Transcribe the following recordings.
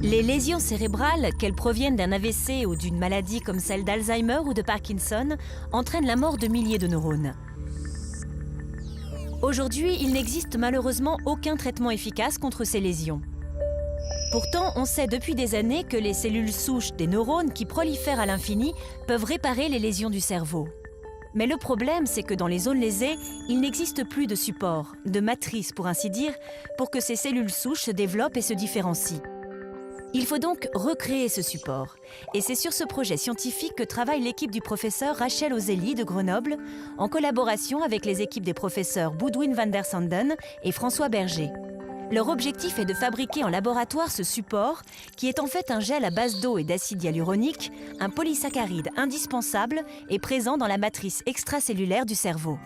Les lésions cérébrales, qu'elles proviennent d'un AVC ou d'une maladie comme celle d'Alzheimer ou de Parkinson, entraînent la mort de milliers de neurones. Aujourd'hui, il n'existe malheureusement aucun traitement efficace contre ces lésions. Pourtant, on sait depuis des années que les cellules souches des neurones qui prolifèrent à l'infini peuvent réparer les lésions du cerveau. Mais le problème, c'est que dans les zones lésées, il n'existe plus de support, de matrice pour ainsi dire, pour que ces cellules souches se développent et se différencient. Il faut donc recréer ce support. Et c'est sur ce projet scientifique que travaille l'équipe du professeur Rachel Ozelli de Grenoble, en collaboration avec les équipes des professeurs Boudewijn van der Sanden et François Berger. Leur objectif est de fabriquer en laboratoire ce support, qui est en fait un gel à base d'eau et d'acide hyaluronique, un polysaccharide indispensable et présent dans la matrice extracellulaire du cerveau.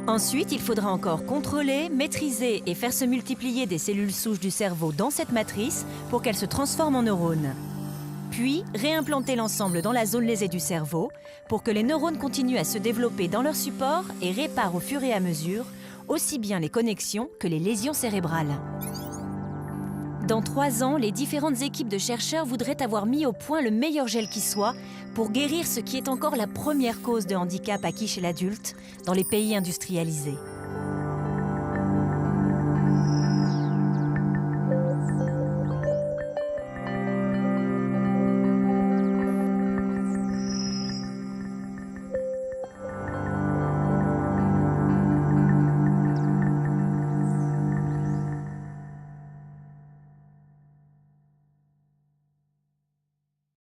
Ensuite, il faudra encore contrôler, maîtriser et faire se multiplier des cellules souches du cerveau dans cette matrice pour qu'elles se transforment en neurones. Puis, réimplanter l'ensemble dans la zone lésée du cerveau pour que les neurones continuent à se développer dans leur support et réparent au fur et à mesure aussi bien les connexions que les lésions cérébrales. Dans 3 ans, les différentes équipes de chercheurs voudraient avoir mis au point le meilleur gel qui soit pour guérir ce qui est encore la première cause de handicap acquis chez l'adulte dans les pays industrialisés.